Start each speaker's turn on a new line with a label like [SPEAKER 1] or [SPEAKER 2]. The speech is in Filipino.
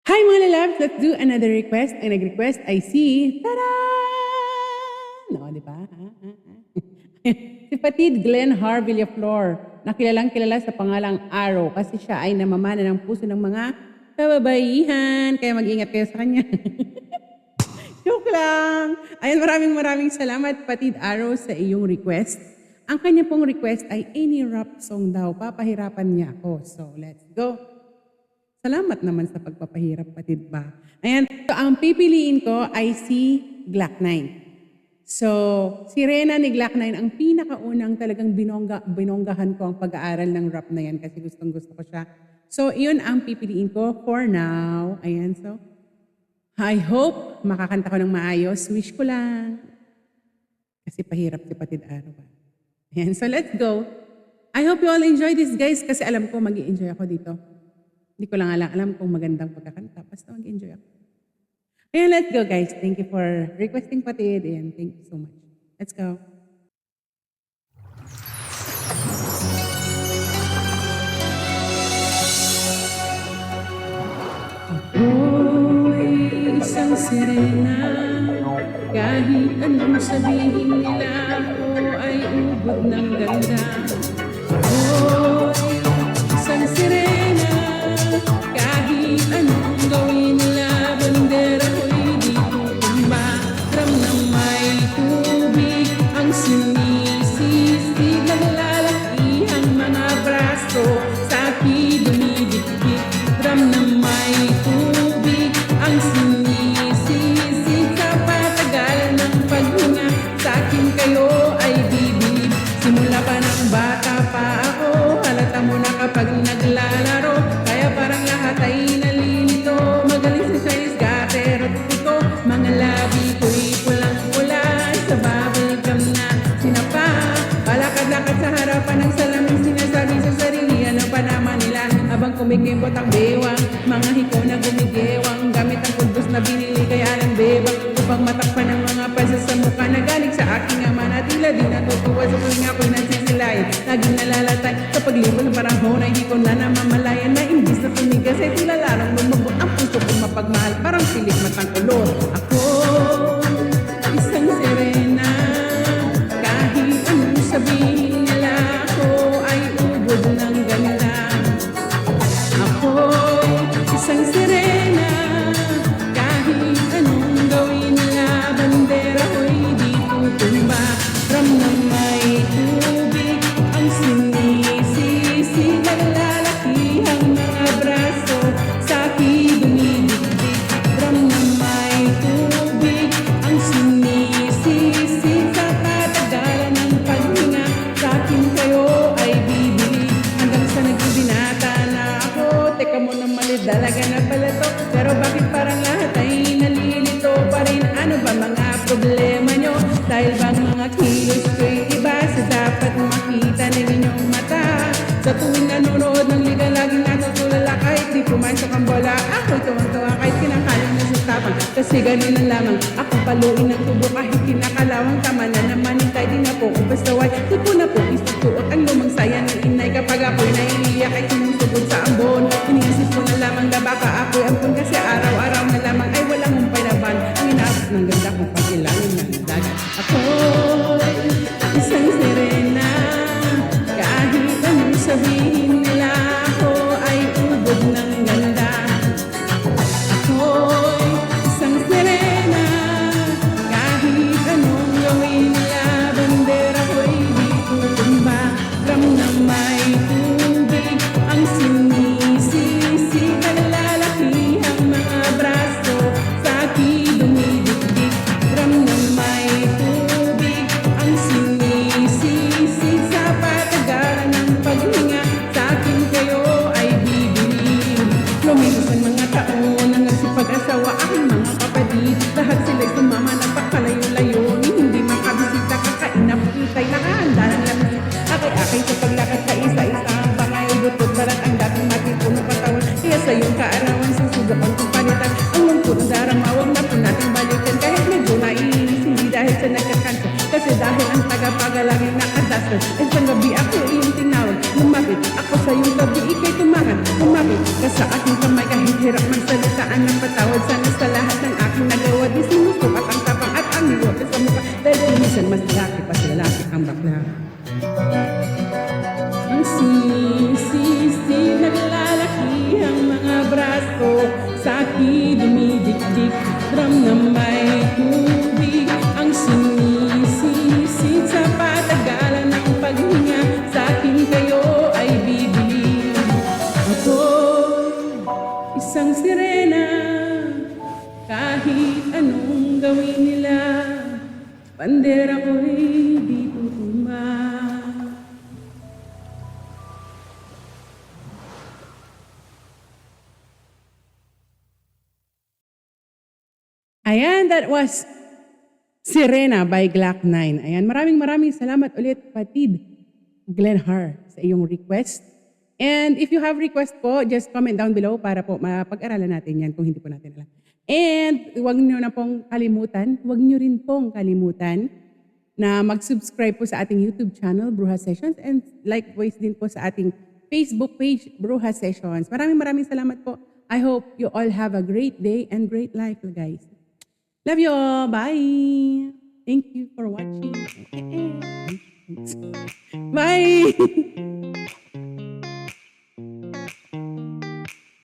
[SPEAKER 1] Hi mga lalabs, let's do another request. Ang nag-request ay si, tada! No, di ba? Si Patid Glenn Har Villaflor, na kilalang kilala sa pangalang Arrow kasi siya ay namamana ng puso ng mga kababaihan. Kaya mag-ingat kayo sa kanya. Joke lang! Ayun, maraming salamat Patid Arrow sa iyong request. Ang kanya pong request ay any rap song daw. Papahirapan niya ako. So, let's go! Salamat naman sa pagpapahirap, patid ba? Ayan, so ang pipiliin ko ay si Glock 9. So, si Rena ni Glock 9, ang pinakaunang talagang binonggahan ko ang pag-aaral ng rap na yan kasi gustong-gusto ko siya. So, iyon ang pipiliin ko for now. Ayan, so, I hope makakanta ko ng maayos. Wish ko lang. Kasi pahirap si Patid Araw. Ayan, so let's go. I hope you all enjoy this, guys, kasi alam ko mag-i-enjoy ako dito. Hindi ko lang alam kung magandang pagkakanta. Basta mag-enjoy ako. Ayan, let's go guys. Thank you for requesting Patid and thank you so much. Let's go. Ako'y isang sirena. Kahit anong sabihin nila, ako ay ubod ng ganda. Ako'y isang sirena. Kahit anong gawin nila, bandera ko'y di tutumba. Ram na may tubig ang sinisisi, naglalaki ang mga braso, sa akin dumidikdik. Ram na may tubig ang sinisisi, sa patagal ng paghinga, sa akin kayo ay bibig. Simula pa ng bata pa ako, halata mo na kapag naglalaro, kaya parang lahat ay nalilito. Magaling sa Chinese gatero ko, mga labi ko'y pulang-pula, sa bubble gum na sinapa. Palakad-lakad sa harapan ng salamin, sinasabi sa sarili, ano pa naman nila, habang kumikimbot ang bewang, mga hikaw na gumigewang, gamit ang kudbos na binili kaya ng bebang, upang matakpan ng mga pasa sa mukha na galing sa aking ama na tila di natutuwa sa tuwing ako'y nagsisilayan. Laging nalalatay sa paglibot ng panahon ay di ko na namamalayan na imbis na tumigas ay tila larang lumabot ang puso kong mapagmahal, parang pilik matang ulo. Ako, isang sirena, kahit anong sabihin nila, ako ay ubod ng ganda. Ako, isang sirena, kahit anong gawin nila, bandera ko'y di tutumba. Ram na may tubig ang sinisisi, naglalaki ang mga braso, sa akin dumidikdik. Ram na may tubig ang sinisisi, sa patagalan ng paghinga, sa akin kayo ay bibili. Hanggang sa nagbibinata na ako, teka mo na mali, dalaga na pala to. Pero bakit parang lahat ay nalilito pa rin? Ano ba mga problema nyo? Dahil bang mga kilos ko'y iba sa dapat makita ng inyong mata? Sa tuwing nanonood ng liga, laging natutulala kahit di pumasok ang bola. Ako'y tuwang-tuwa kahit kinakalim na sa tapang, kasi ganun na lamang ako paluin ng tubo kahit kinakalawang. Tama na naman hintay, di na po kung bastaway. Di po na po isusuot ang lumang saya ng inay kapag ako'y naiiyak ay sinusugod sa ambon. Iniisip ko na lamang na baka ako'y ampun, kasi araw-araw na lamang ay walang humpay na ban ang inaabot ng ganda kong pag-ilangin ng dagat. Ako, isang sirena, kahit anong sabihin nila, ako ay ubod ng ganda. Ako'y isang sirena, kahit anong gawin nila, bandera ko'y di tutumba. Ram na may tubig ang sinisisi, nalalaki ang mga braso, sa akin dumidikdik. Ram na may tubig ang sinisisi, sa patagalan ng paghinga, sa akin kayo ay bibili. Lumipas ang mga taon na nagsipag-asawa aking mga kapatid, lahat sila'y sumama na pakalayo-layo, ni hindi makabisita, kakainap itay nakahanda ng lamig. Akay-akay sa paglakad sa isa-isa ang bangay, butot balat ang dating matipuno katawan. Kaya sa iyong kaarawan, susubukan kong palitan ang lungkot ng darama, huwag na po natin balikan kahit medyo naiinis, hindi dahil sa nagkakanto, kasi dahil ang tagapagalangin nakadasal. Isang gabi ako iyong tinawag, lumapit ako sa iyong tabi, ikay tumangan, lumapit ka sa aking kamay kahit hirap magsalita. nakaraan ng patawad sana sa lahat ng aking nagawa. Di sinusok at ang tapang at ang niwata sa mukha. Dahil kumisan mas lalaki pa sa lalaki ang bakla. Ang sisi naglalaki ang mga braso. Sa akin dumidikdik, drum na may tubig. Ang sinisisid sa patagalan ng paghinga. Sa akin kayo ay bibili. Ako'y isang sirena. Kahit anong gawin nila, bandera ko'y di tutumba. Ayan, that was Sirena by Glock 9. Ayan, maraming salamat ulit, Patid Glenhar, sa iyong request. And if you have request po, just comment down below para po mapag-aralan natin yan kung hindi po natin alam. And huwag niyo na pong kalimutan, huwag niyo rin pong kalimutan na mag-subscribe po sa ating YouTube channel, Bruja Sessions, and likewise din po sa ating Facebook page, Bruja Sessions. Maraming salamat po. I hope you all have a great day and great life, guys. Love you all. Bye. Thank you for watching. Bye.